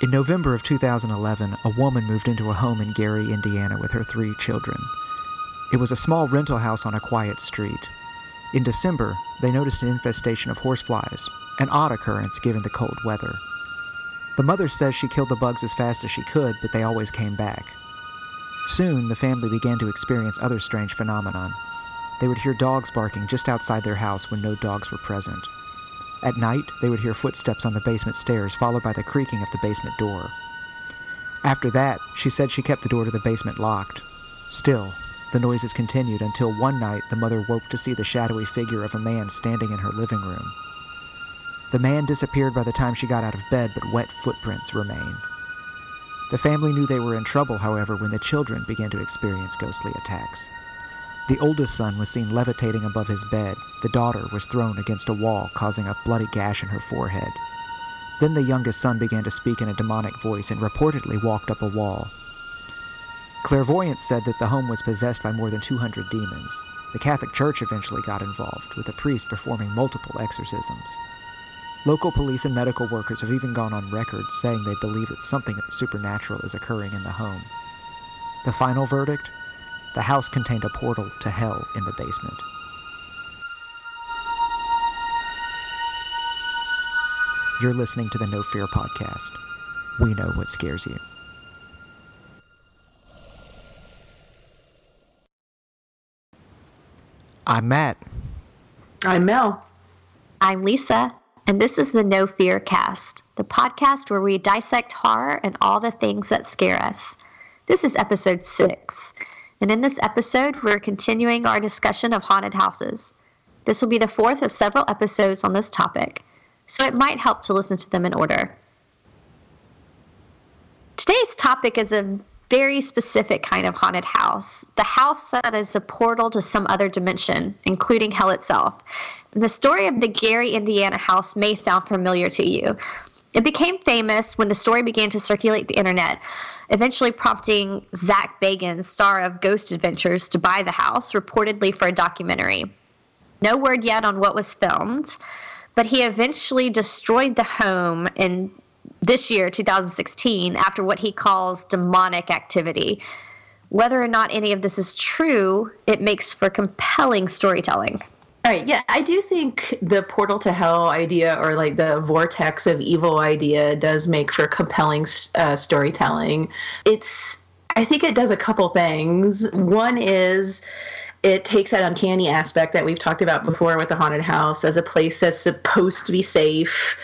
In November of 2011, a woman moved into a home in Gary, Indiana with her 3 children. It was a small rental house on a quiet street. In December, they noticed an infestation of horseflies, an odd occurrence given the cold weather. The mother says she killed the bugs as fast as she could, but they always came back. Soon, the family began to experience other strange phenomenon. They would hear dogs barking just outside their house when no dogs were present. At night, they would hear footsteps on the basement stairs, followed by the creaking of the basement door. After that, she said she kept the door to the basement locked. Still, the noises continued until one night the mother woke to see the shadowy figure of a man standing in her living room. The man disappeared by the time she got out of bed, but wet footprints remained. The family knew they were in trouble, however, when the children began to experience ghostly attacks. The oldest son was seen levitating above his bed. The daughter was thrown against a wall, causing a bloody gash in her forehead. Then the youngest son began to speak in a demonic voice and reportedly walked up a wall. Clairvoyants said that the home was possessed by more than 200 demons. The Catholic Church eventually got involved, with a priest performing multiple exorcisms. Local police and medical workers have even gone on record saying they believe that something supernatural is occurring in the home. The final verdict? The house contained a portal to hell in the basement. You're listening to the No Fear podcast. We know what scares you. I'm Matt. I'm Mel. I'm Lisa, and this is the No Fear cast, the podcast where we dissect horror and all the things that scare us. This is episode 6. And in this episode, we're continuing our discussion of haunted houses. This will be the 4th of several episodes on this topic, so it might help to listen to them in order. Today's topic is a very specific kind of haunted house, the house that is a portal to some other dimension, including hell itself. And the story of the Gary, Indiana house may sound familiar to you. It became famous when the story began to circulate the internet, eventually prompting Zach Bagans, star of Ghost Adventures, to buy the house, reportedly for a documentary. No word yet on what was filmed, but he eventually destroyed the home in this year, 2016, after what he calls demonic activity. Whether or not any of this is true, it makes for compelling storytelling. All right, yeah, I do think the portal to hell idea, or like the vortex of evil idea, does make for compelling storytelling. I think it does a couple things. One is it takes that uncanny aspect that we've talked about before with the haunted house as a place that's supposed to be safe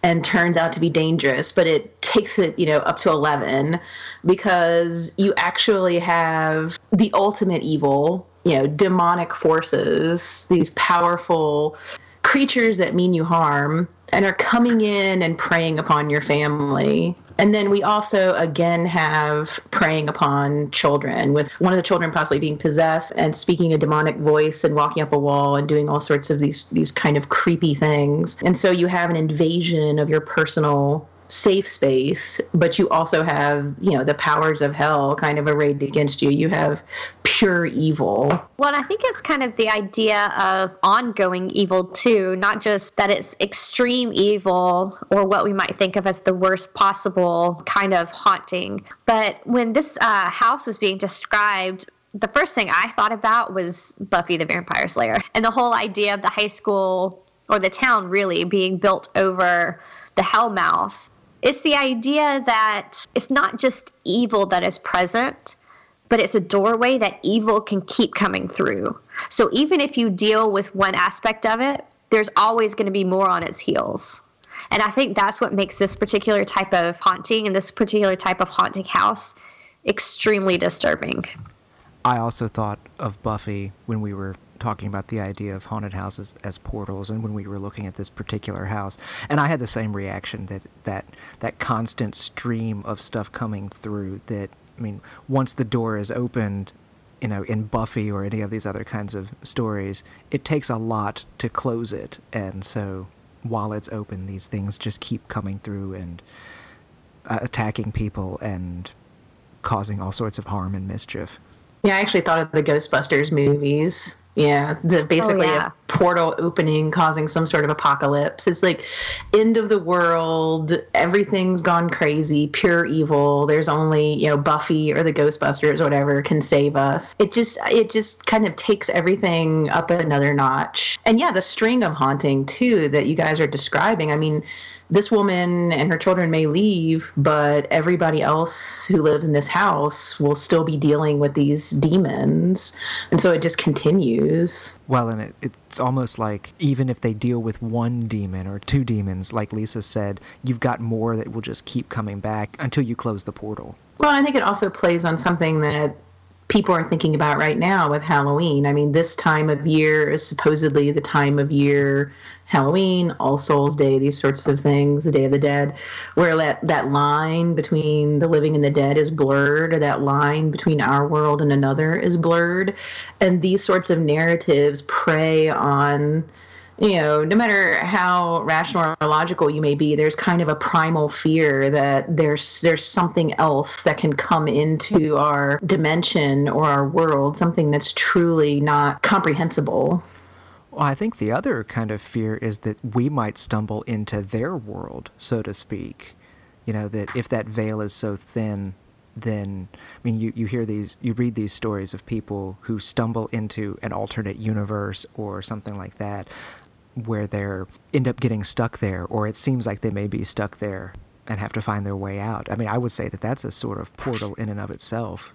and turns out to be dangerous, but it takes it, up to 11, because you actually have the ultimate evil, demonic forces, these powerful creatures that mean you harm and are coming in and preying upon your family. And then we also, again, have preying upon children, with one of the children possibly being possessed and speaking a demonic voice and walking up a wall and doing all sorts of these kind of creepy things. And so you have an invasion of your personal safe space, but you also have, the powers of hell kind of arrayed against you. You have pure evil. Well, I think it's kind of the idea of ongoing evil too, not just that it's extreme evil or what we might think of as the worst possible kind of haunting. But when this house was being described, the first thing I thought about was Buffy the Vampire Slayer, and the whole idea of the high school, or the town really, being built over the Hellmouth. It's the idea that it's not just evil that is present, but it's a doorway that evil can keep coming through. So even if you deal with one aspect of it, there's always going to be more on its heels. And I think that's what makes this particular type of haunting and this particular type of haunting house extremely disturbing. I also thought of Buffy when we were talking about the idea of haunted houses as portals, and when we were looking at this particular house, and I had the same reaction, that constant stream of stuff coming through, that, once the door is opened, in Buffy or any of these other kinds of stories, it takes a lot to close it, and so while it's open, these things just keep coming through and attacking people and causing all sorts of harm and mischief. Yeah, I actually thought of the Ghostbusters movies Yeah, basically a portal opening causing some sort of apocalypse. It's like end of the world, everything's gone crazy, pure evil. There's only, Buffy or the Ghostbusters or whatever can save us. It just kind of takes everything up another notch. And yeah, the string of haunting too that you guys are describing. I mean, this woman and her children may leave, but everybody else who lives in this house will still be dealing with these demons. And so it just continues. Well, and it's almost like even if they deal with one demon or two demons, like Lisa said, you've got more that will just keep coming back until you close the portal. Well, I think it also plays on something that people are thinking about right now with Halloween. I mean, this time of year is supposedly the time of year, Halloween, All Souls Day, these sorts of things, the Day of the Dead, where that line between the living and the dead is blurred, or that line between our world and another is blurred. And these sorts of narratives prey on, no matter how rational or logical you may be, there's kind of a primal fear that there's something else that can come into our dimension or our world, something that's truly not comprehensible. Well, I think the other kind of fear is that we might stumble into their world, so to speak. That if that veil is so thin, then, I mean, you read these stories of people who stumble into an alternate universe or something like that, where they end up getting stuck there, or it seems like they may be stuck there and have to find their way out. I mean, I would say that that's a sort of portal in and of itself.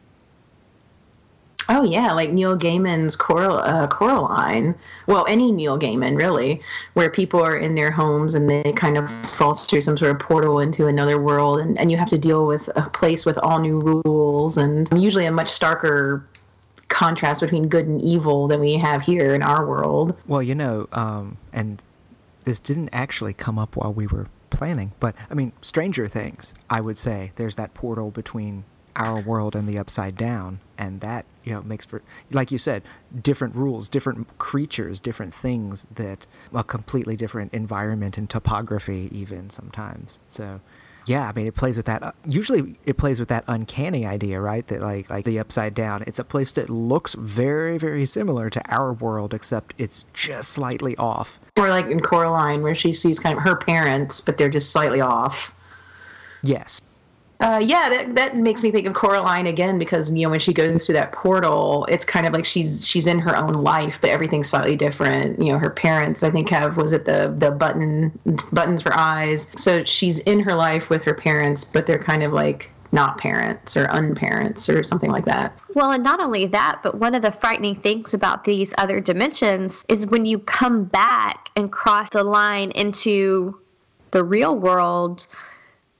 Oh, yeah, like Neil Gaiman's Coraline. Well, any Neil Gaiman, really, where people are in their homes and they kind of fall through some sort of portal into another world, and you have to deal with a place with all new rules, and usually a much starker contrast between good and evil than we have here in our world. Well, and this didn't actually come up while we were planning, but, I mean, Stranger Things, I would say. There's that portal between our world and the Upside Down, and that makes for, like you said, different rules, different creatures, different things, that a completely different environment and topography even sometimes. So yeah, I mean, it plays with that. Usually it plays with that uncanny idea, right? That like the Upside Down, it's a place that looks very, very similar to our world, except it's just slightly off. Or like in Coraline, where she sees kind of her parents, but they're just slightly off. Yes. That makes me think of Coraline again, because when she goes through that portal, it's kind of like she's in her own life, but everything's slightly different. Her parents, I think, have, was it the buttons for eyes? So she's in her life with her parents, but they're kind of like not parents or unparents or something like that. Well, and not only that, but one of the frightening things about these other dimensions is when you come back and cross the line into the real world,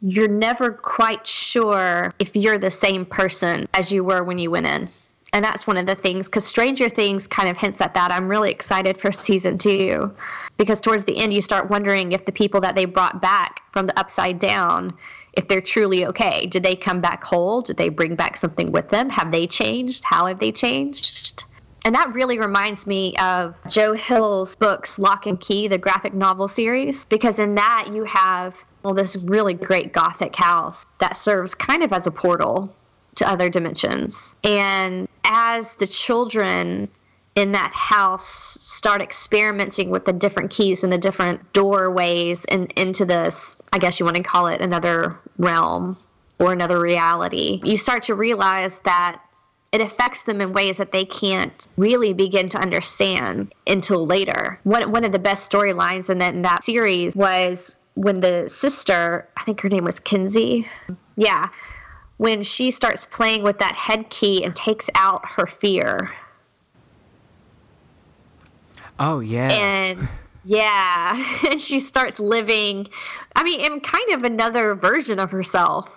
you're never quite sure if you're the same person as you were when you went in. And that's one of the things, because Stranger Things kind of hints at that. I'm really excited for season 2, because towards the end you start wondering if the people that they brought back from the Upside Down, if they're truly okay. Did they come back whole? Did they bring back something with them? Have they changed? How have they changed? And that really reminds me of Joe Hill's books, Locke and Key, the graphic novel series, because in that you have this really great Gothic house that serves kind of as a portal to other dimensions. And as the children in that house start experimenting with the different keys and the different doorways and into this, I guess you want to call it another realm or another reality, you start to realize that it affects them in ways that they can't really begin to understand until later. One of the best storylines in that series was when the sister, I think her name was Kinsey, when she starts playing with that head key and takes out her fear. Oh, yeah. And and she starts living, in kind of another version of herself.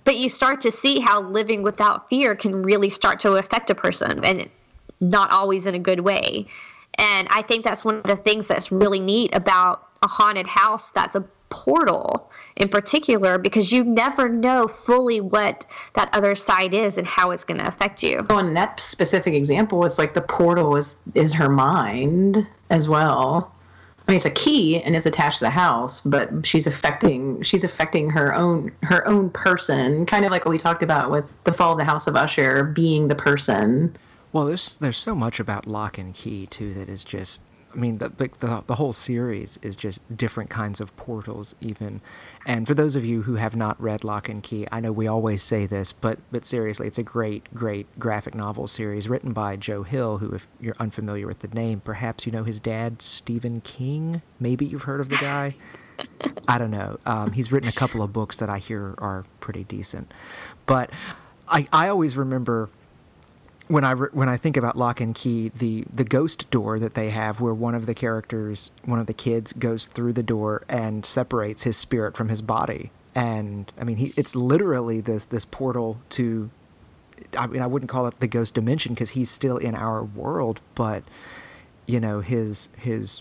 But you start to see how living without fear can really start to affect a person, and not always in a good way. And I think that's one of the things that's really neat about a haunted house that's a portal in particular, because you never know fully what that other side is and how it's going to affect you. Well, in that specific example, it's like the portal is her mind as well. It's a key and it's attached to the house, but she's affecting her own person, kind of like what we talked about with the Fall of the House of Usher being the person. Well, there's so much about Locke and Key too that is just, I mean, the whole series is just different kinds of portals even. And for those of you who have not read Locke and Key, I know we always say this, but seriously, it's a great graphic novel series written by Joe Hill, who, if you're unfamiliar with the name, perhaps you know his dad, Stephen King. Maybe you've heard of the guy. I don't know. He's written a couple of books that I hear are pretty decent. But I always remember, when I think about Locke and Key, the ghost door that they have, where one of the kids goes through the door and separates his spirit from his body, and I mean, it's literally this portal to, I mean, I wouldn't call it the ghost dimension because he's still in our world, but you know, his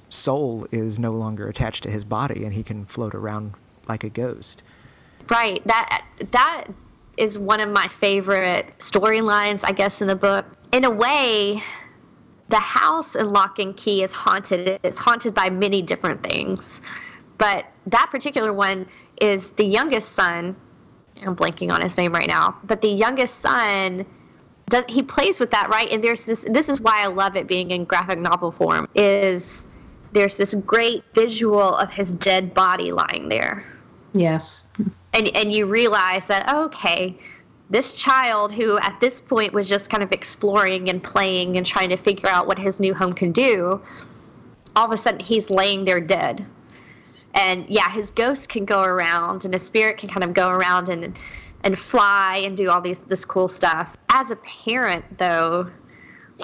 soul is no longer attached to his body, and he can float around like a ghost. Right. That is one of my favorite storylines, I guess, in the book. In a way, the house in Locke and Key is haunted. It's haunted by many different things. But that particular one is the youngest son. I'm blanking on his name right now. But the youngest son, he plays with that, right? And this is why I love it being in graphic novel form, is there's this great visual of his dead body lying there. Yes. And you realize that, okay, this child who at this point was just kind of exploring and playing and trying to figure out what his new home can do, all of a sudden he's laying there dead. And yeah, his ghost can go around and his spirit can kind of go around and fly and do all this cool stuff. As a parent, though,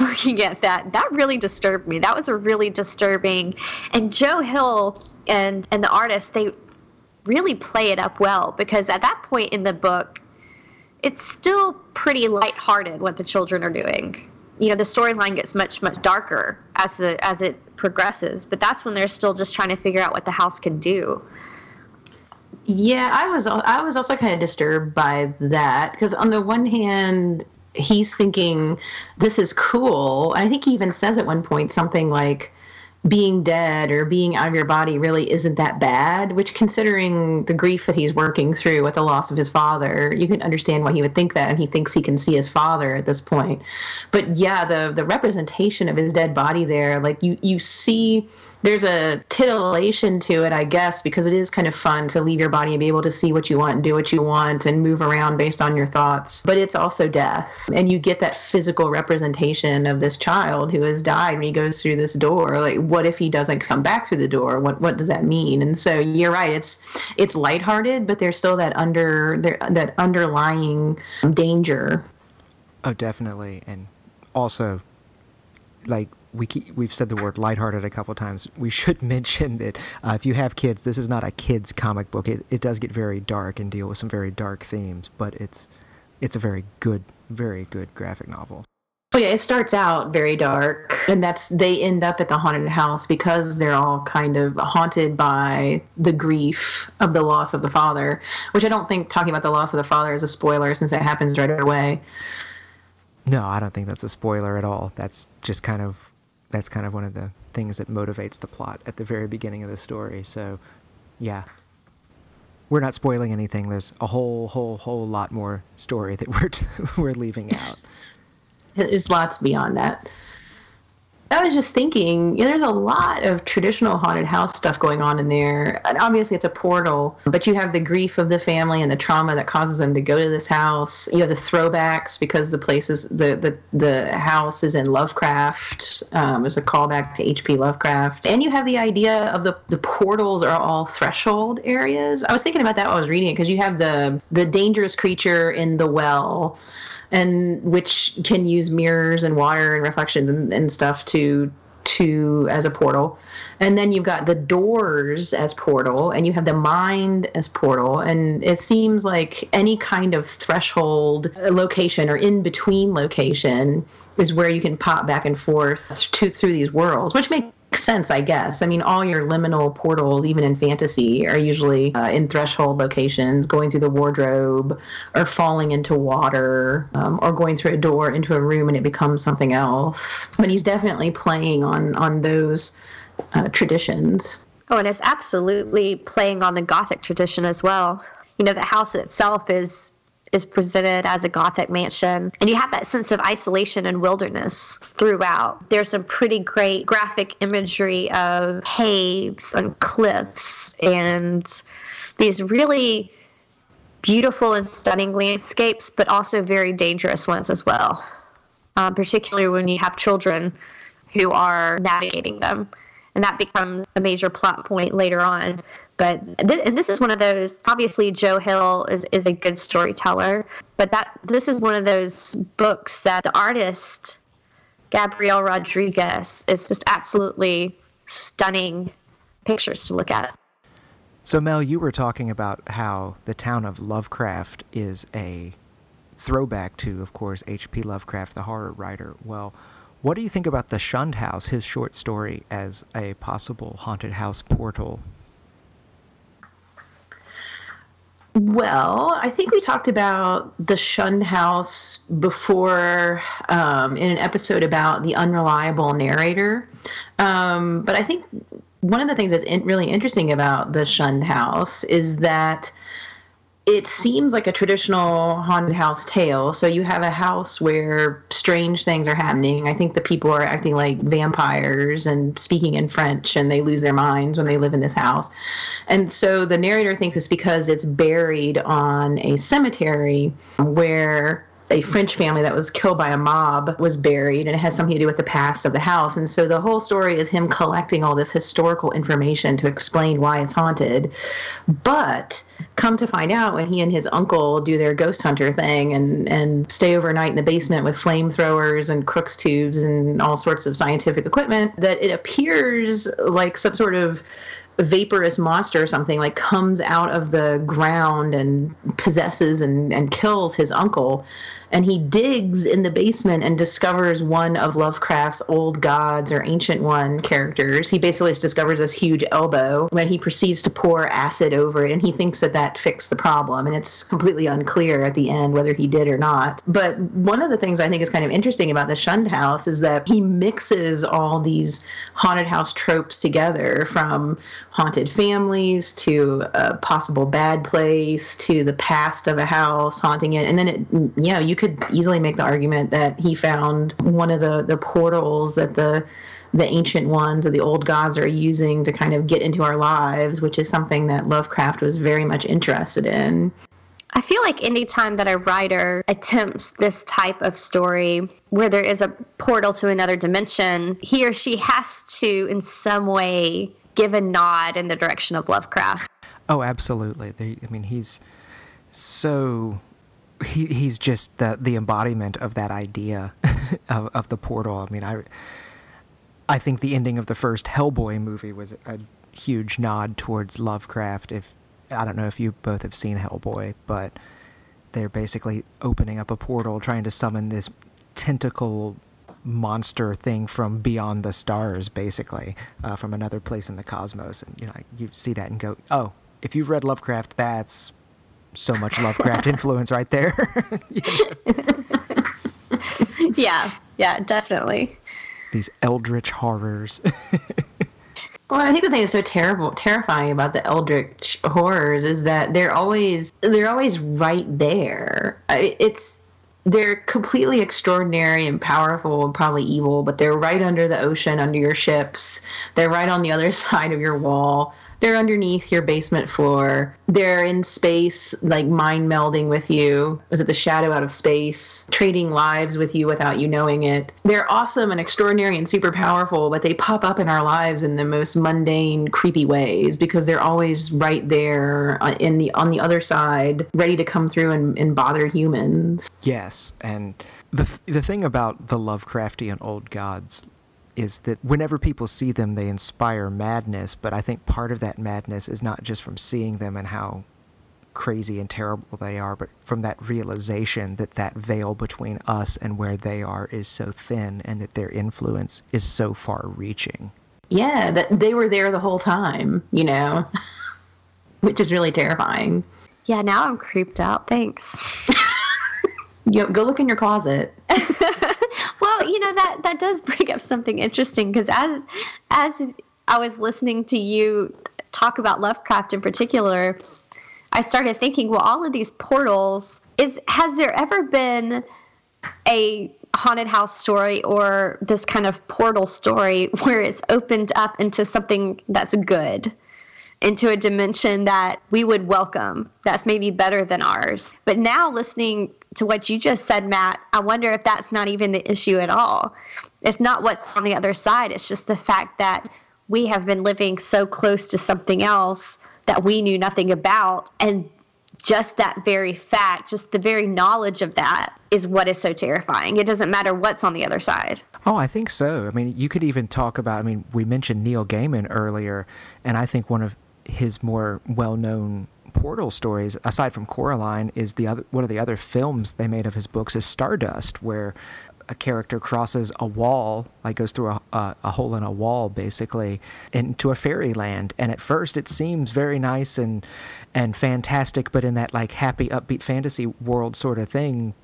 looking at that really disturbed me. That was a really disturbing. And Joe Hill and the artist, they really play it up well, because at that point in the book, it's still pretty lighthearted what the children are doing. You know, the storyline gets much darker as it progresses, but that's when they're still just trying to figure out what the house can do. Yeah, I was also kind of disturbed by that, because on the one hand, he's thinking this is cool. I think he even says at one point something like, being dead or being out of your body really isn't that bad, which, considering the grief that he's working through with the loss of his father, you can understand why he would think that, and he thinks he can see his father at this point. But yeah, the representation of his dead body there, like you see, there's a titillation to it, I guess, because it is kind of fun to leave your body and be able to see what you want and do what you want and move around based on your thoughts. But it's also death. And you get that physical representation of this child who has died when he goes through this door. Like, what if he doesn't come back through the door? What does that mean? And so you're right. It's lighthearted, but there's still that underlying danger. Oh, definitely. And also, like, we've said the word lighthearted a couple of times. We should mention that if you have kids, this is not a kid's comic book. It does get very dark and deal with some very dark themes, but it's a very good graphic novel. Oh yeah, it starts out very dark, and they end up at the haunted house because they're all kind of haunted by the grief of the loss of the father, which I don't think talking about the loss of the father is a spoiler, since it happens right away. No, I don't think that's a spoiler at all. That's kind of one of the things that motivates the plot at the very beginning of the story. So, yeah, we're not spoiling anything. There's a whole lot more story that we're leaving out. There's lots beyond that. I was just thinking, there's a lot of traditional haunted house stuff going on in there. And obviously, it's a portal, but you have the grief of the family and the trauma that causes them to go to this house. You have the throwbacks because the place is the house is in Lovecraft. There's a callback to H.P. Lovecraft, and you have the idea of the portals are all threshold areas. I was thinking about that while I was reading it, because you have the dangerous creature in the well, and which can use mirrors and water and reflections and stuff to as a portal. And then you've got the doors as portal, and you have the mind as portal. And it seems like any kind of threshold location or in-between location is where you can pop back and forth through these worlds, which makes sense, I guess. I mean, all your liminal portals, even in fantasy, are usually in threshold locations, going through the wardrobe or falling into water, or going through a door into a room and it becomes something else. But he's definitely playing on those traditions. Oh, and it's absolutely playing on the Gothic tradition as well. You know, the house itself is is presented as a Gothic mansion. And you have that sense of isolation and wilderness throughout. There's some pretty great graphic imagery of caves and cliffs and these really beautiful and stunning landscapes, but also very dangerous ones as well, particularly when you have children who are navigating them. And that becomes a major plot point later on. But and this is one of those, obviously Joe Hill is a good storyteller, but this is one of those books that the artist, Gabriel Rodriguez, is just absolutely stunning pictures to look at. So Mel, you were talking about how the town of Lovecraft is a throwback to, of course, H.P. Lovecraft, the horror writer. Well, what do you think about the Shunned House, his short story, as a possible haunted house portal? Well, I think we talked about the Shunned House before in an episode about the unreliable narrator. But I think one of the things that's really interesting about the Shunned House is that it seems like a traditional haunted house tale. So you have a house where strange things are happening. I think the people are acting like vampires and speaking in French, and they lose their minds when they live in this house. And so the narrator thinks it's because it's buried on a cemetery where a French family that was killed by a mob was buried, and it has something to do with the past of the house. And so the whole story is him collecting all this historical information to explain why it's haunted. But come to find out, when he and his uncle do their ghost hunter thing and stay overnight in the basement with flamethrowers and Crookes tubes and all sorts of scientific equipment, that it appears like some sort of vaporous monster or something like comes out of the ground and possesses and kills his uncle. And he digs in the basement and discovers one of Lovecraft's old gods or ancient one characters. He basically just discovers this huge elbow when he proceeds to pour acid over it, and he thinks that fixed the problem. And it's completely unclear at the end whether he did or not. But one of the things I think is kind of interesting about the Shunned House is that he mixes all these haunted house tropes together, from haunted families to a possible bad place to the past of a house haunting it. And then you could easily make the argument that he found one of the portals that the ancient ones or the old gods are using to kind of get into our lives, which is something that Lovecraft was very much interested in. I feel like anytime that a writer attempts this type of story where there is a portal to another dimension, he or she has to in some way give a nod in the direction of Lovecraft. Oh, absolutely. He's so... He's just the embodiment of that idea of the portal. I think the ending of the first Hellboy movie was a huge nod towards Lovecraft. I don't know if you both have seen Hellboy, but they're basically opening up a portal, trying to summon this tentacle monster thing from beyond the stars, basically, from another place in the cosmos. And you see that and go, oh, if you've read Lovecraft, that's so much Lovecraft influence right there. Yeah, definitely. These eldritch horrors. Well, I think the thing that's so terrifying about the eldritch horrors is that they're always right there. They're completely extraordinary and powerful and probably evil, but they're right under the ocean, under your ships. They're right on the other side of your wall. They're underneath your basement floor. They're in space, like mind melding with you. Is it the shadow out of space? Trading lives with you without you knowing it. They're awesome and extraordinary and super powerful, but they pop up in our lives in the most mundane, creepy ways because they're always right there on the other side, ready to come through and bother humans. Yes, and the thing about the Lovecraftian old gods is that whenever people see them, they inspire madness, but I think part of that madness is not just from seeing them and how crazy and terrible they are, but from that realization that veil between us and where they are is so thin, and that their influence is so far-reaching. Yeah, that they were there the whole time, which is really terrifying. Yeah, now I'm creeped out. Thanks. Go look in your closet. Well, that does bring up something interesting, because as I was listening to you talk about Lovecraft in particular, I started thinking, well, all of these portals Has there ever been a haunted house story or this kind of portal story where it's opened up into something that's good, into a dimension that we would welcome, that's maybe better than ours? But now, listening to what you just said, Matt, I wonder if that's not even the issue at all. It's not what's on the other side. It's just the fact that we have been living so close to something else that we knew nothing about, and just that very fact, just the very knowledge of that is what is so terrifying. It doesn't matter what's on the other side. Oh, I think so. I mean, you could even talk about, we mentioned Neil Gaiman earlier, and I think one of his more well-known portal stories, aside from Coraline, is one of the other films they made of his books is Stardust, where a character crosses a wall, like goes through a hole in a wall, basically, into a fairyland. And at first it seems very nice and fantastic, but in that like happy, upbeat fantasy world sort of thing.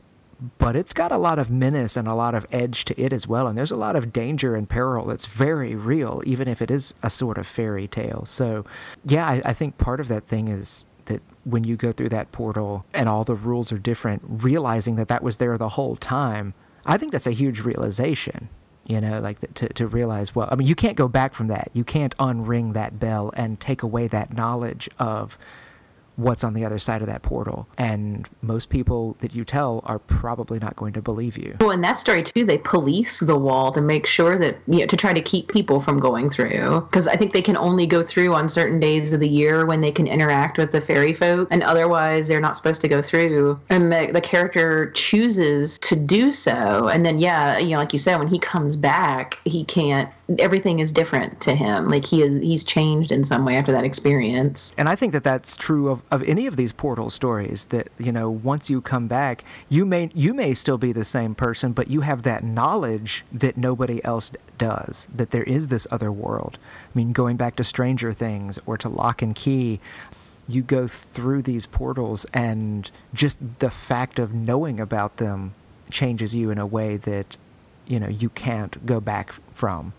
But it's got a lot of menace and a lot of edge to it as well. And there's a lot of danger and peril that's very real, even if it is a sort of fairy tale. So yeah, I think part of that thing is that when you go through that portal and all the rules are different, realizing that was there the whole time, I think that's a huge realization, like to realize, well, you can't go back from that. You can't unring that bell and take away that knowledge of what's on the other side of that portal. And most people that you tell are probably not going to believe you. Well, in that story too, they police the wall to make sure that, to try to keep people from going through. Because I think they can only go through on certain days of the year when they can interact with the fairy folk, and otherwise they're not supposed to go through. And the character chooses to do so. And then, like you said, when he comes back, he can't, everything is different to him. Like he's changed in some way after that experience. And I think that that's true of any of these portal stories, that, once you come back, you may still be the same person, but you have that knowledge that nobody else does, that there is this other world. Going back to Stranger Things or to Locke and Key, you go through these portals and just the fact of knowing about them changes you in a way that, you can't go back from.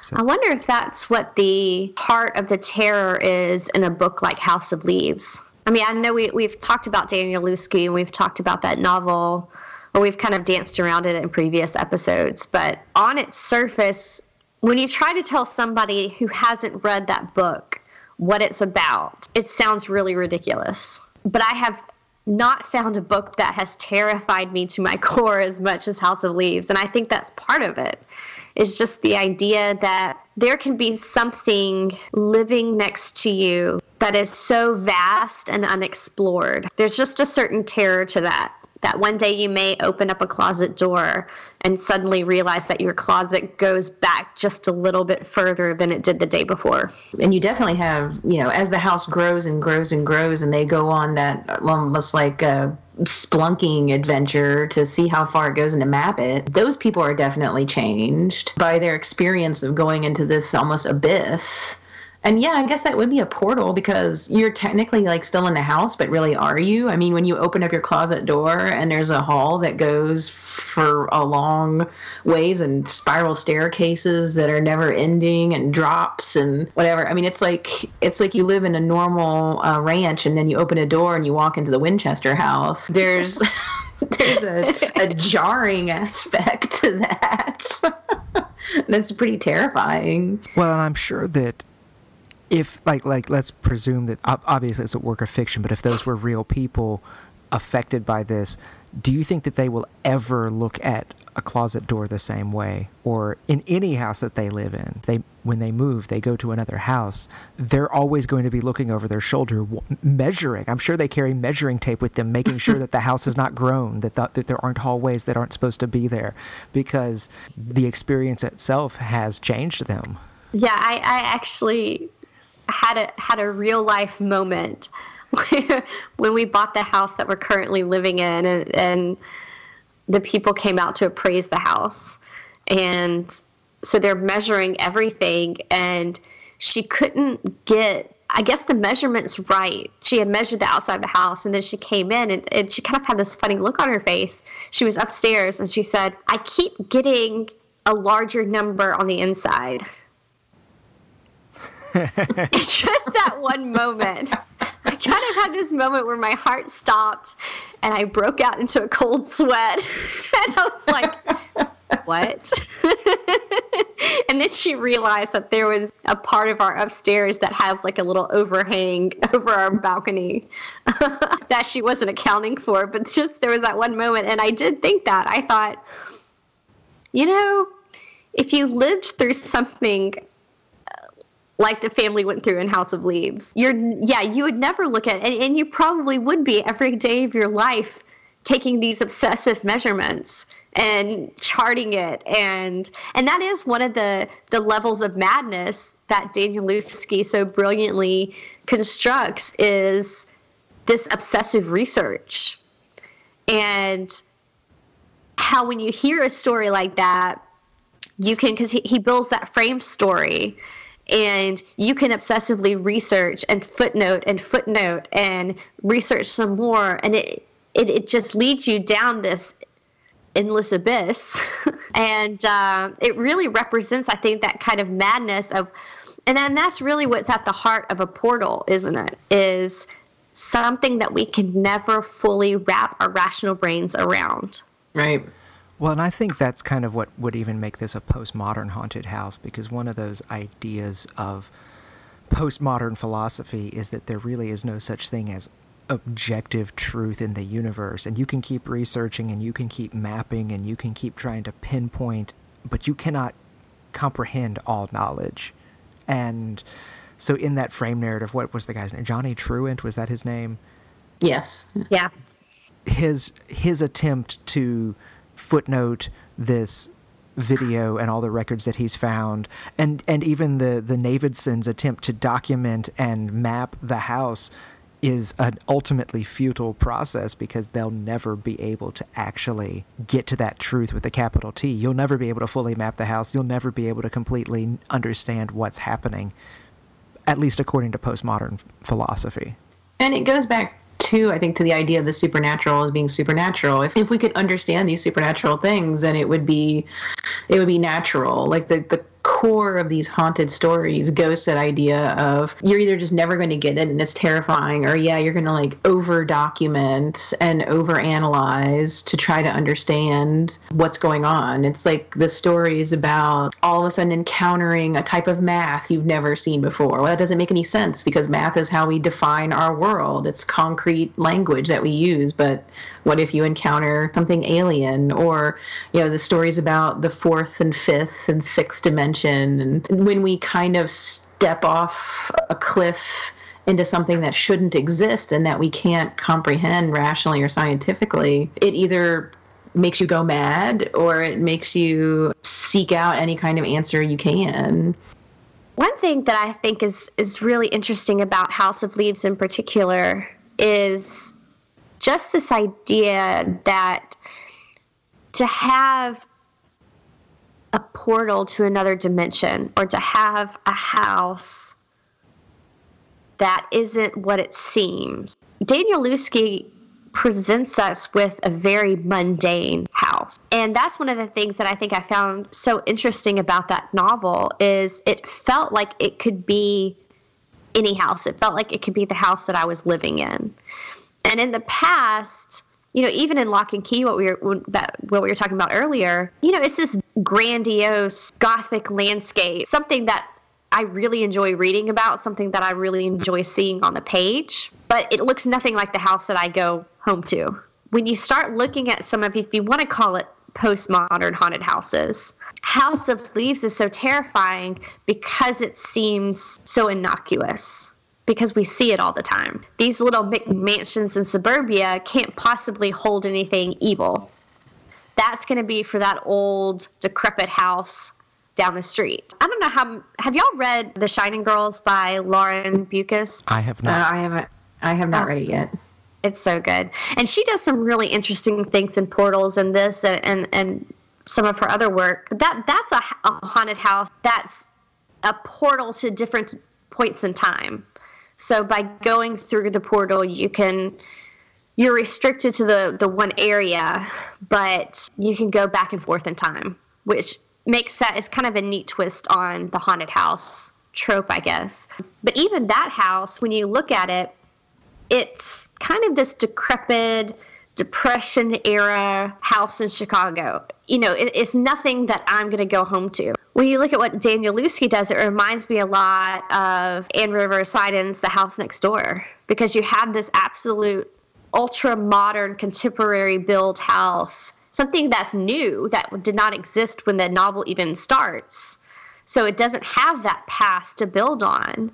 So. I wonder if that's what the heart of the terror is in a book like House of Leaves. I know we've talked about Danielewski and we've talked about that novel, or we've kind of danced around it in previous episodes. But on its surface, when you try to tell somebody who hasn't read that book what it's about, it sounds really ridiculous. But I have not found a book that has terrified me to my core as much as House of Leaves. And I think that's part of it. It's just the idea that there can be something living next to you that is so vast and unexplored. There's just a certain terror to that one day you may open up a closet door and suddenly realize that your closet goes back just a little bit further than it did the day before. And you definitely have, as the house grows and grows and grows, and they go on that almost like a splunking adventure to see how far it goes and to map it, those people are definitely changed by their experience of going into this almost abyss. And yeah, I guess that would be a portal, because you're technically like still in the house, but really are you? When you open up your closet door and there's a hall that goes for a long ways and spiral staircases that are never ending and drops and whatever. It's like you live in a normal ranch, and then you open a door and you walk into the Winchester house. There's a jarring aspect to that. That's pretty terrifying. Well, and I'm sure that if, like, let's presume that, obviously it's a work of fiction, but if those were real people affected by this, do you think that they will ever look at a closet door the same way? Or in any house that they live in, when they move, they go to another house, they're always going to be looking over their shoulder, measuring. I'm sure they carry measuring tape with them, making sure that the house has not grown, that there aren't hallways that aren't supposed to be there, because the experience itself has changed them. Yeah, I actually had a real life moment when we bought the house that we're currently living in, and the people came out to appraise the house, and so they're measuring everything, and she couldn't get, I guess, the measurements right. She had measured the outside of the house, and then she came in, and she kind of had this funny look on her face. She was upstairs, and she said, "I keep getting a larger number on the inside." Just that one moment. Like, kind of had this moment where my heart stopped and I broke out into a cold sweat. And I was like, what? And then she realized that there was a part of our upstairs that has like a little overhang over our balcony that she wasn't accounting for. But just there was that one moment. And I did think that. I thought, you know, if you lived through something like the family went through in House of Leaves, you would never look at it. And you probably would be every day of your life taking these obsessive measurements and charting it. And that is one of the levels of madness that Danielewski so brilliantly constructs, is this obsessive research. And how when you hear a story like that, you can, because he builds that frame story, and you can obsessively research and footnote and research some more, and it just leads you down this endless abyss. And it really represents, I think, that kind of madness of, and then that's really what's at the heart of a portal, isn't it? Is something that we can never fully wrap our rational brains around. Right. Well, and I think that's kind of what would even make this a postmodern haunted house, because one of those ideas of postmodern philosophy is that there really is no such thing as objective truth in the universe, and you can keep researching and you can keep mapping and you can keep trying to pinpoint, but you cannot comprehend all knowledge. And so in that frame narrative, what was the guy's name? Johnny Truant, was that his name? Yes. Yeah. His attempt to footnote this video and all the records that he's found, and even the Navidson's attempt to document and map the house, is an ultimately futile process, because they'll never be able to actually get to that truth with a capital T. You'll never be able to fully map the house. You'll never be able to completely understand what's happening, at least according to postmodern philosophy. And it goes back too, I think, to the idea of the supernatural as being supernatural. If we could understand these supernatural things, then it would be natural. Like the core of these haunted stories goes to that idea of you're either just never going to get it and it's terrifying, or you're going to like over document and over analyze to try to understand what's going on. It's like the stories about all of a sudden encountering a type of math you've never seen before. Well, that doesn't make any sense, because math is how we define our world. It's concrete language that we use. But what if you encounter something alien? Or, the stories about the fourth and fifth and sixth dimension. And when we kind of step off a cliff into something that shouldn't exist and that we can't comprehend rationally or scientifically, it either makes you go mad or it makes you seek out any kind of answer you can. One thing that I think is really interesting about House of Leaves in particular is just this idea that to have a portal to another dimension, or to have a house that isn't what it seems. Danielewski presents us with a very mundane house. And that's one of the things that I think I found so interesting about that novel, is it felt like it could be any house. It felt like it could be the house that I was living in. And in the past, even in Locke and Key, what we were talking about earlier, it's this grandiose Gothic landscape, something that I really enjoy reading about, something that I really enjoy seeing on the page, but it looks nothing like the house that I go home to. When you start looking at some of, if you want to call it postmodern haunted houses, House of Leaves is so terrifying because it seems so innocuous, because we see it all the time. These little mansions in suburbia can't possibly hold anything evil. That's going to be for that old, decrepit house down the street. I don't know have y'all read The Shining Girls by Lauren Beukes? I have not. I have not read it yet. It's so good. And she does some really interesting things in portals and this and some of her other work. That's a haunted house that's a portal to different points in time. So by going through the portal, you're restricted to the one area, but you can go back and forth in time, which makes that is kind of a neat twist on the haunted house trope, I guess. But even that house, when you look at it, it's kind of this decrepit Depression era house in Chicago. It's nothing that I'm going to go home to. When you look at what Danielewski does, it reminds me a lot of Anne River Siddons' The House Next Door, because you have this absolute ultra-modern, contemporary build house, something that's new, that did not exist when the novel even starts. So it doesn't have that past to build on,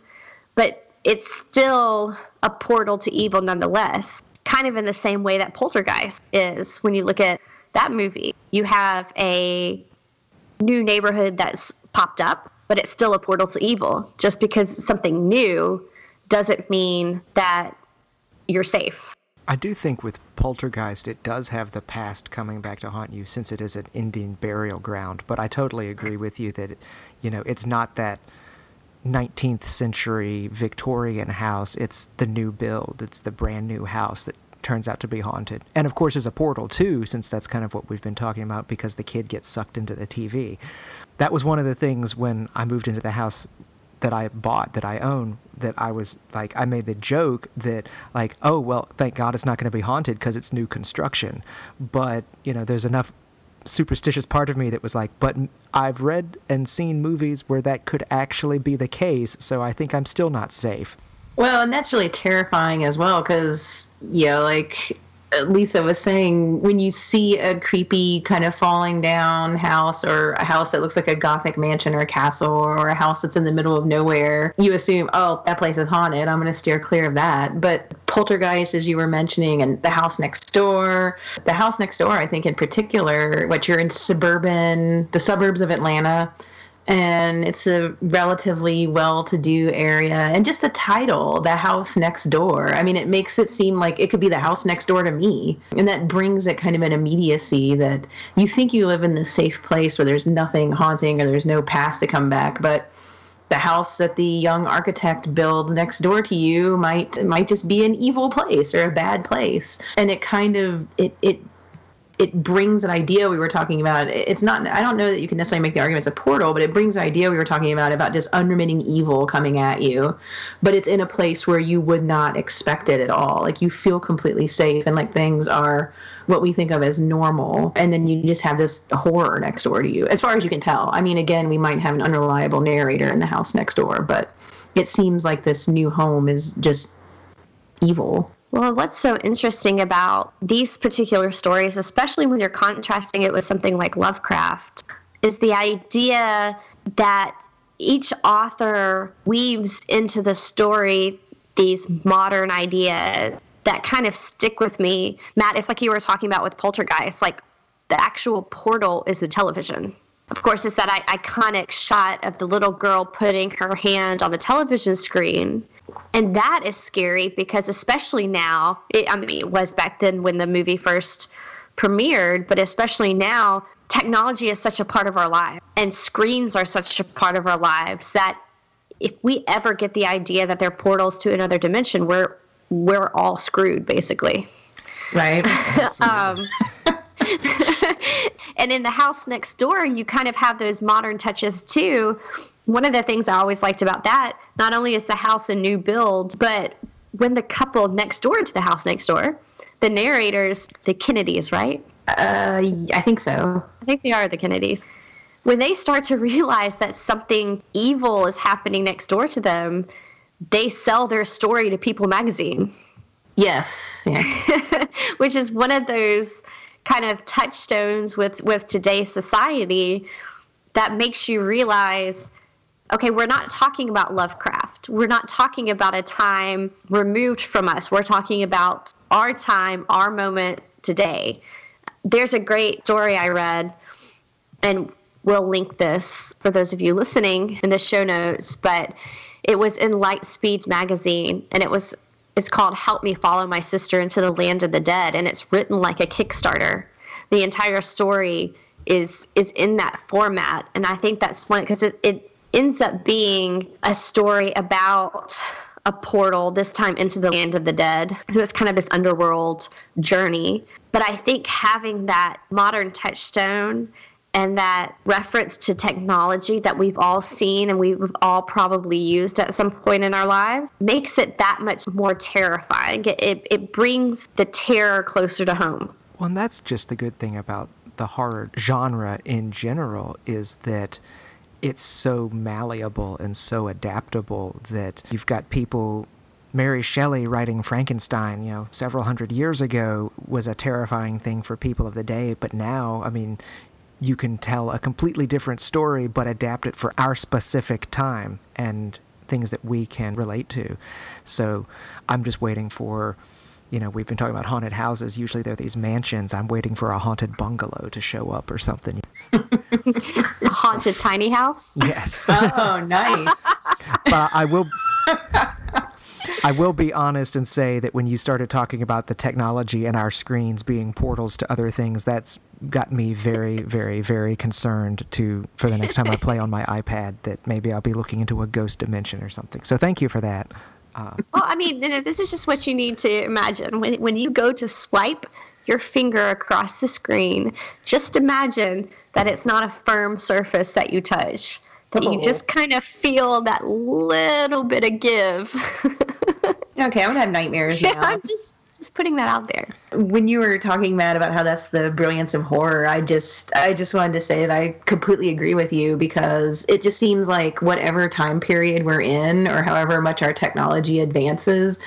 but it's still a portal to evil nonetheless. Kind of in the same way that Poltergeist is. When you look at that movie, you have a new neighborhood that's popped up, but it's still a portal to evil. Just because it's something new doesn't mean that you're safe. I do think with Poltergeist, it does have the past coming back to haunt you, since it is an Indian burial ground. But I totally agree with you that, it's not that 19th century Victorian house. It's the new build. It's the brand new house that turns out to be haunted. And of course is a portal too, since that's kind of what we've been talking about, because the kid gets sucked into the TV. That was one of the things when I moved into the house that I bought, that I own, that I was like, I made the joke that like, oh, well, thank God it's not going to be haunted because it's new construction. But, there's enough superstitious part of me that was like, but I've read and seen movies where that could actually be the case, so I think I'm still not safe. Well, and that's really terrifying as well, because, like Lisa was saying, when you see a creepy kind of falling down house, or a house that looks like a Gothic mansion or a castle, or a house that's in the middle of nowhere, you assume, oh, that place is haunted, I'm going to steer clear of that. But Poltergeist, as you were mentioning, and The House Next Door, I think in particular, you're in the suburbs of Atlanta, and it's a relatively well-to-do area. And just the title, The House Next Door, I mean, it makes it seem like it could be the house next door to me. And that brings it kind of an immediacy that you think you live in this safe place where there's nothing haunting or there's no past to come back. But the house that the young architect builds next door to you might just be an evil place or a bad place. And it kind of, it brings an idea we were talking about. It's not, I don't know that you can necessarily make the argument it's a portal, but it brings an idea we were talking about just unremitting evil coming at you. But it's in a place where you would not expect it at all. Like, you feel completely safe, and like things are what we think of as normal. And then you just have this horror next door to you, as far as you can tell. I mean, again, we might have an unreliable narrator in the house next door, but it seems like this new home is just evil. Well, what's so interesting about these particular stories, especially when you're contrasting it with something like Lovecraft, is the idea that each author weaves into the story these modern ideas that kind of stick with me. Matt, it's like you were talking about with Poltergeist, like the actual portal is the television. Of course, it's that iconic shot of the little girl putting her hand on the television screen. And that is scary because especially now, it was back then when the movie first premiered, but especially now, technology is such a part of our lives and screens are such a part of our lives that if we ever get the idea that they're portals to another dimension, we're all screwed, basically. Right. And in The House Next Door, you kind of have those modern touches too. One of the things I always liked about that, not only is the house a new build, but when the couple next door to the house next door, the narrators, the Kennedys, right? I think so. I think they are the Kennedys. When they start to realize that something evil is happening next door to them, they sell their story to People magazine. Yes. Yeah. Which is one of those kind of touchstones with today's society that makes you realize, okay, we're not talking about Lovecraft. We're not talking about a time removed from us. We're talking about our time, our moment today. There's a great story I read, and we'll link this for those of you listening in the show notes, but it was in Lightspeed magazine, and it's called Help Me Follow My Sister into the Land of the Dead, and it's written like a Kickstarter. The entire story is in that format, and I think that's one, because it ends up being a story about a portal, this time into the land of the dead. So it's kind of this underworld journey. But I think having that modern touchstone and that reference to technology that we've all seen and we've all probably used at some point in our lives makes it that much more terrifying. It brings the terror closer to home. Well, and that's just the good thing about the horror genre in general, is that it's so malleable and so adaptable that you've got people. Mary Shelley writing Frankenstein, several hundred years ago was a terrifying thing for people of the day, but now, I mean, you can tell a completely different story but adapt it for our specific time and things that we can relate to. So I'm just waiting for, we've been talking about haunted houses. Usually they're these mansions. I'm waiting for a haunted bungalow to show up or something. A haunted tiny house? Yes. Oh, nice. But I will be honest and say that when you started talking about the technology and our screens being portals to other things, that's got me very, very, very concerned for the next time I play on my iPad, that maybe I'll be looking into a ghost dimension or something. So thank you for that. Well, I mean, this is just what you need to imagine. When you go to swipe your finger across the screen, just imagine that it's not a firm surface that you touch, that you just kind of feel that little bit of give. Okay, I'm going to have nightmares now. I'm just putting that out there. When you were talking, Matt, about how that's the brilliance of horror, I just wanted to say that I completely agree with you, because it just seems like whatever time period we're in, or however much our technology advances,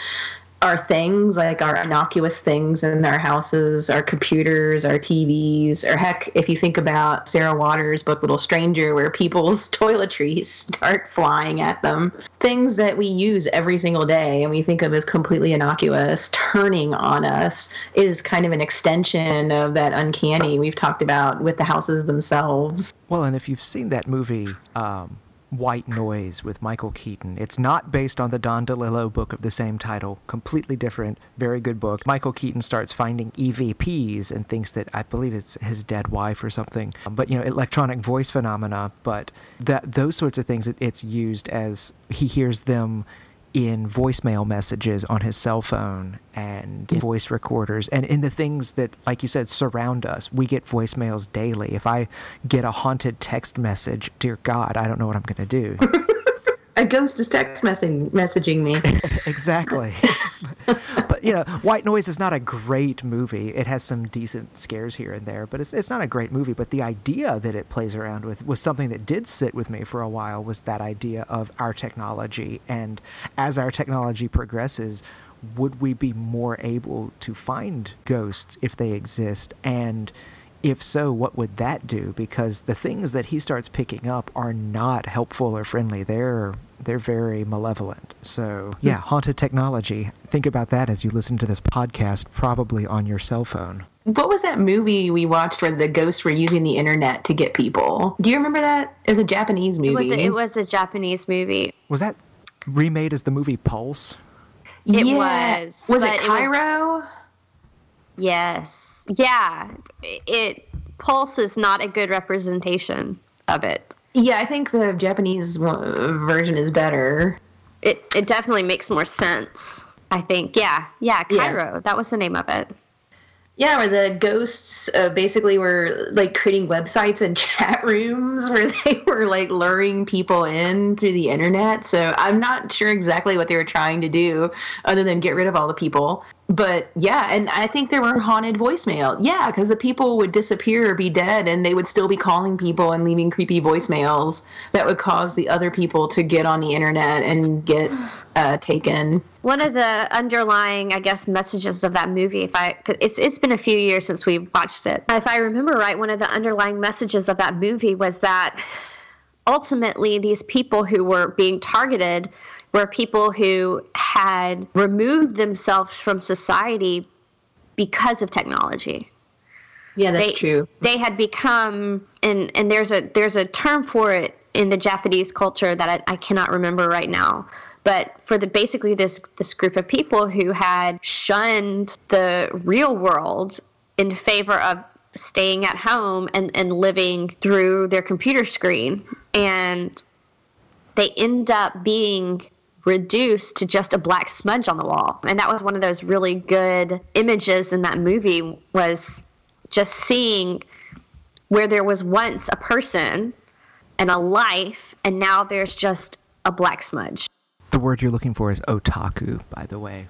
our things, like our innocuous things in our houses, our computers, our TVs, or heck, if you think about Sarah Waters' book Little Stranger, where people's toiletries start flying at them, things that we use every single day and we think of as completely innocuous turning on us is kind of an extension of that uncanny we've talked about with the houses themselves. Well, and if you've seen that movie, White Noise with Michael Keaton. It's not based on the Don DeLillo book of the same title. Completely different, very good book. Michael Keaton starts finding EVPs and thinks that, I believe it's his dead wife or something. But, electronic voice phenomena. But those sorts of things, it's used as he hears them in voicemail messages on his cell phone and in voice recorders and in the things that, like you said, surround us. We get voicemails daily. If I get a haunted text message, dear God, I don't know what I'm going to do. A ghost is text messaging me. Exactly. But, White Noise is not a great movie. It has some decent scares here and there, but it's not a great movie. But the idea that it plays around with was something that did sit with me for a while, was that idea of our technology. And as our technology progresses, would we be more able to find ghosts if they exist? And if so, what would that do? Because the things that he starts picking up are not helpful or friendly. They're very malevolent. So, yeah, haunted technology. Think about that as you listen to this podcast, probably on your cell phone. What was that movie we watched where the ghosts were using the internet to get people? Do you remember that? It was a Japanese movie. It was a Japanese movie. Was that remade as the movie Pulse? It was. Was it Cairo? Yes. Yeah. Pulse is not a good representation of it. Yeah, I think the Japanese version is better. It definitely makes more sense, I think. Yeah, Cairo. Yeah. That was the name of it. Yeah, where the ghosts basically were like creating websites and chat rooms where they were like luring people in through the internet. So I'm not sure exactly what they were trying to do other than get rid of all the people. But yeah, and I think there were haunted voicemail. Yeah, because the people would disappear or be dead and they would still be calling people and leaving creepy voicemails that would cause the other people to get on the internet and get taken. One of the underlying, I guess, messages of that movie, it's been a few years since we watched it. If I remember right, one of the underlying messages of that movie was that ultimately these people who were being targeted were people who had removed themselves from society because of technology. Yeah, that's true. They had become, and there's a term for it in the Japanese culture that I cannot remember right now. But for basically this group of people who had shunned the real world in favor of staying at home and living through their computer screen, and they end up being reduced to just a black smudge on the wall. And that was one of those really good images in that movie, was just seeing where there was once a person and a life, and now there's just a black smudge. The word you're looking for is otaku, by the way.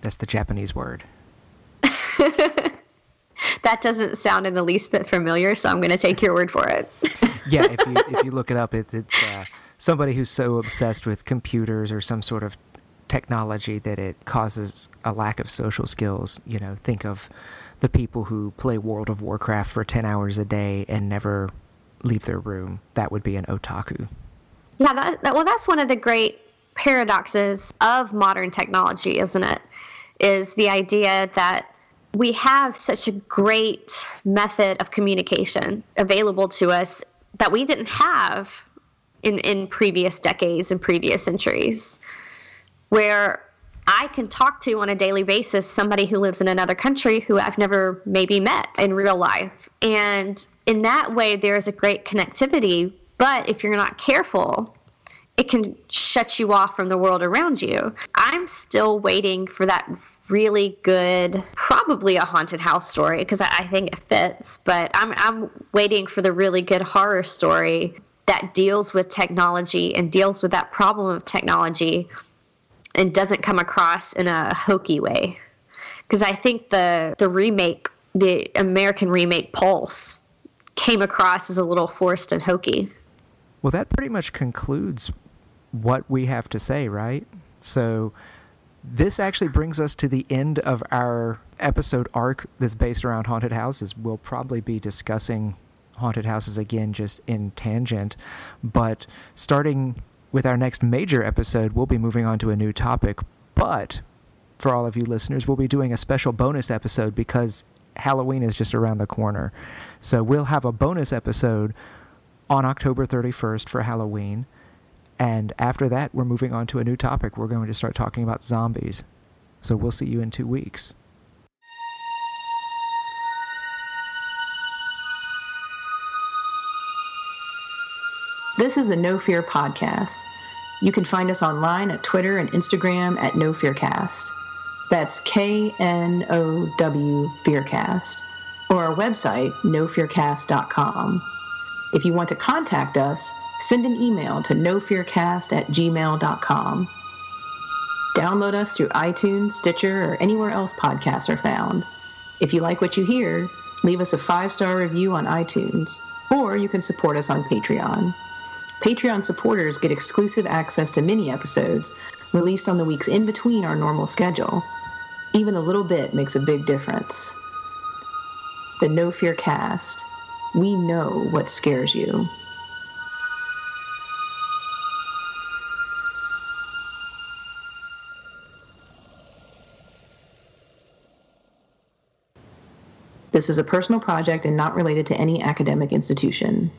That's the Japanese word. That doesn't sound in the least bit familiar, so I'm going to take your word for it. Yeah, if you look it up, it's somebody who's so obsessed with computers or some sort of technology that it causes a lack of social skills. You know, think of the people who play World of Warcraft for 10 hours a day and never leave their room. That would be an otaku. Yeah, well, that's one of the great paradoxes of modern technology, isn't it? Is the idea that we have such a great method of communication available to us that we didn't have in previous decades and previous centuries, where I can talk to on a daily basis somebody who lives in another country who I've never maybe met in real life. And in that way, there's a great connectivity. But if you're not careful, it can shut you off from the world around you. I'm still waiting for that really good, probably a haunted house story, because I think it fits, but I'm waiting for the really good horror story that deals with technology and deals with that problem of technology and doesn't come across in a hokey way. Because I think the remake, the American remake Pulse, came across as a little forced and hokey. Well, that pretty much concludes what we have to say, right? So this actually brings us to the end of our episode arc that's based around haunted houses. We'll probably be discussing haunted houses again just in tangent, but starting with our next major episode, we'll be moving on to a new topic. But for all of you listeners, we'll be doing a special bonus episode because Halloween is just around the corner. So we'll have a bonus episode on October 31st for Halloween. And after that, we're moving on to a new topic. We're going to start talking about zombies. So we'll see you in 2 weeks. This is the No Fear Podcast. You can find us online at Twitter and Instagram at No Fearcast. That's KNOW Fearcast. Or our website, nofearcast.com. If you want to contact us, send an email to nofearcast@gmail.com. Download us through iTunes, Stitcher, or anywhere else podcasts are found. If you like what you hear, leave us a 5-star review on iTunes, or you can support us on Patreon. Patreon supporters get exclusive access to mini episodes released on the weeks in between our normal schedule. Even a little bit makes a big difference. The No Fear Cast. We know what scares you. This is a personal project and not related to any academic institution.